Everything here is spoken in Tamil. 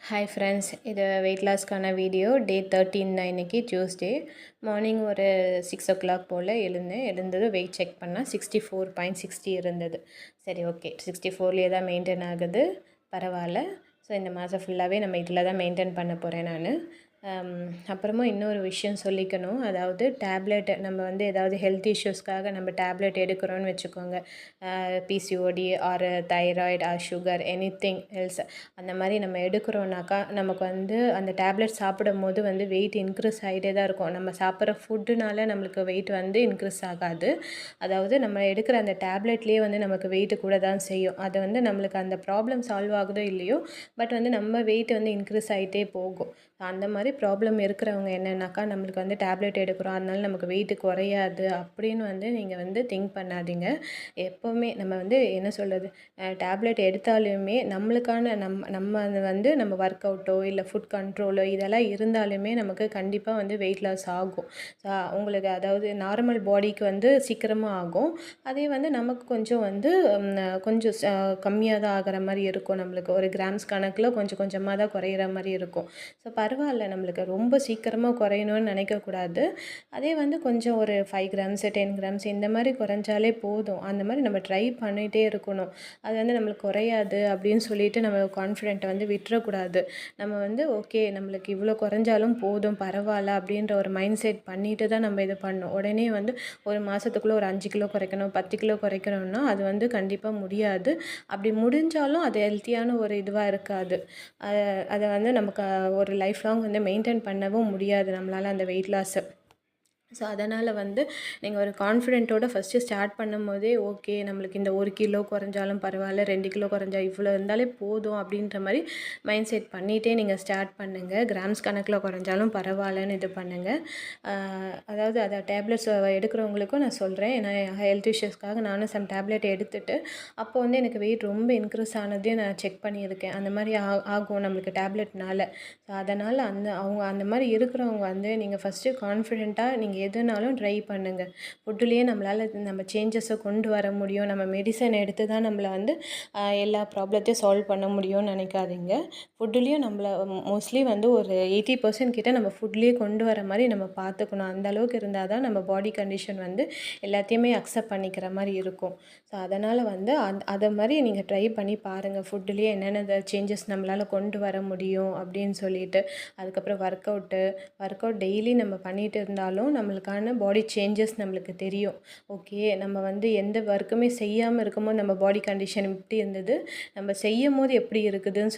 ஹாய் ஃப்ரெண்ட்ஸ், இது வெயிட் லாஸ்க்கான வீடியோ டே 13 தான். இன்றைக்கி டியூஸ்டே மார்னிங் ஒரு 6 o'clock போல் எழுந்தது வெயிட் செக் பண்ணால் 64.60 இருந்தது. சரி, ஓகே, 64லேயே தான் மெயின்டைன் ஆகுது, பரவாயில்ல. ஸோ இந்த மாதம் ஃபுல்லாகவே நம்ம இதில் தான் மெயின்டைன் பண்ண போகிறேன் நான். அப்புறமா இன்னொரு விஷயம் சொல்லிக்கணும். அதாவது டேப்லெட் நம்ம வந்து ஏதாவது ஹெல்த் இஷ்யூஸ்க்காக நம்ம டேப்லெட் எடுக்கிறோன்னு வச்சுக்கோங்க, PCOD or thyroid or sugar anything else, அந்த மாதிரி நம்ம எடுக்கிறோன்னாக்கா நமக்கு வந்து அந்த டேப்லெட் சாப்பிடும் போது வந்து வெயிட் இன்க்ரீஸ் ஆகிட்டே தான் இருக்கும். நம்ம சாப்பிட்ற ஃபுட்டுனால நம்மளுக்கு வெயிட் வந்து இன்க்ரீஸ் ஆகாது. அதாவது நம்ம எடுக்கிற அந்த டேப்லெட்லேயே வந்து நமக்கு வெயிட்டு கூட தான் செய்யும். அது வந்து நம்மளுக்கு அந்த ப்ராப்ளம் சால்வ் ஆகுதோ இல்லையோ, பட் வந்து நம்ம வெயிட் வந்து இன்க்ரீஸ் ஆகிட்டே போகும். அந்த மாதிரி ப்ராப்ளம் இருக்கிறவங்க என்னென்னாக்கா, நம்மளுக்கு வந்து டேப்லெட் எடுக்கிறோம் அதனால நமக்கு வெயிட்டு குறையாது அப்படின்னு வந்து நீங்கள் வந்து திங்க் பண்ணாதீங்க. எப்போவுமே நம்ம வந்து என்ன சொல்கிறது, டேப்லெட் எடுத்தாலுமே நம்மளுக்கான நம்ம அது வந்து நம்ம ஒர்க் அவுட்டோ இல்லை ஃபுட் கண்ட்ரோலோ இதெல்லாம் இருந்தாலுமே நமக்கு கண்டிப்பாக வந்து வெயிட் லாஸ் ஆகும். உங்களுக்கு அதாவது நார்மல் பாடிக்கு வந்து சீக்கிரமாக ஆகும். அதே வந்து நமக்கு கொஞ்சம் வந்து கொஞ்சம் கம்மியாக தான் ஆகிற மாதிரி இருக்கும். நம்மளுக்கு ஒரு கிராம்ஸ் கணக்கில் கொஞ்சம் கொஞ்சமாக தான் குறையிற மாதிரி இருக்கும். ஸோ பரவாயில்ல, நம்மளுக்கு ரொம்ப சீக்கிரமாக குறையணும்னு நினைக்கக்கூடாது. அதே வந்து கொஞ்சம் ஒரு 5 கிராம்ஸ் 10 கிராம்ஸ் இந்த மாதிரி குறைஞ்சாலே போதும். அந்த மாதிரி நம்ம ட்ரை பண்ணிகிட்டே இருக்கணும். அது வந்து நம்மளுக்கு குறையாது அப்படின்னு சொல்லிட்டு நம்ம கான்ஃபிடென்ட்டை வந்து விட்டுறக்கூடாது. நம்ம வந்து ஓகே, நம்மளுக்கு இவ்வளோ குறைஞ்சாலும் போதும், பரவாயில்ல அப்படின்ற ஒரு மைண்ட் செட் பண்ணிட்டு தான் நம்ம இது பண்ணணும். உடனே வந்து ஒரு மாதத்துக்குள்ளே ஒரு 5 கிலோ குறைக்கணும், 10 கிலோ குறைக்கணும்னா அது வந்து கண்டிப்பாக முடியாது. அப்படி முடிஞ்சாலும் அது ஹெல்த்தியான ஒரு இதுவாக இருக்காது. அதை வந்து நமக்கு ஒரு லைஃப் லாங் வந்து மெயின்டைன் பண்ணவும் முடியாது நம்மளால் அந்த வெயிட் லாஸை. ஸோ அதனால் வந்து நீங்கள் ஒரு கான்ஃபிடென்ட்டோட ஃபஸ்ட்டு ஸ்டார்ட் பண்ணும்போதே ஓகே, நம்மளுக்கு இந்த 1 கிலோ குறைஞ்சாலும் பரவாயில்ல, 2 கிலோ குறைஞ்சா இவ்வளோ இருந்தாலே போதும் அப்படின்ற மாதிரி மைண்ட் செட் பண்ணிகிட்டே நீங்கள் ஸ்டார்ட் பண்ணுங்கள். கிராம்ஸ் கணக்கில் குறைஞ்சாலும் பரவாயில்லன்னு இது பண்ணுங்கள். அதாவது அதை டேப்லெட்ஸ் எடுக்கிறவங்களுக்கும் நான் சொல்கிறேன். நான் ஹெல்த் இஷ்யூஸ்க்காக நானும் சம் டேப்லெட் எடுத்துகிட்டு அப்போ வந்து எனக்கு வெயிட் ரொம்ப இன்க்ரீஸ் ஆனதையும் நான் செக் பண்ணியிருக்கேன். அந்த மாதிரி ஆகும் நம்மளுக்கு டேப்லெட்னால. ஸோ அதனால் அவங்க அந்த மாதிரி இருக்கிறவங்க வந்து நீங்கள் ஃபஸ்ட்டு கான்ஃபிடென்ட்டாக நீங்கள் எதுனாலும் ட்ரை பண்ணுங்கள். ஃபுட்டுலேயே நம்மளால் நம்ம சேஞ்சஸை கொண்டு வர முடியும். நம்ம மெடிசன் எடுத்து தான் நம்மளை வந்து எல்லா ப்ராப்ளத்தையும் சால்வ் பண்ண முடியும்னு நினைக்காதீங்க. ஃபுட்டுலேயும் நம்மளை மோஸ்ட்லி வந்து ஒரு 80% கிட்ட நம்ம ஃபுட்லேயே கொண்டு வர மாதிரி நம்ம பார்த்துக்கணும். அந்த அளவுக்கு இருந்தால் தான் நம்ம பாடி கண்டிஷன் வந்து எல்லாத்தையுமே அக்செப்ட் பண்ணிக்கிற மாதிரி இருக்கும். ஸோ அதனால் வந்து அதை மாதிரி நீங்கள் ட்ரை பண்ணி பாருங்கள். ஃபுட்டுலேயே என்னென்ன சேஞ்சஸ் நம்மளால் கொண்டு வர முடியும் அப்படின்னு சொல்லிட்டு. அதுக்கப்புறம் ஒர்க் அவுட் டெய்லி நம்ம பண்ணிகிட்டு இருந்தாலும் நம்மளுக்கான பாடி சேஞ்சஸ் நம்மளுக்கு தெரியும். ஓகே, நம்ம வந்து எந்த ஒர்க்குமே செய்யாமல் இருக்கும்போது நம்ம பாடி கண்டிஷன் எப்படி இருந்தது, நம்ம செய்யும் போது எப்படி இருக்குதுன்னு சொல்லி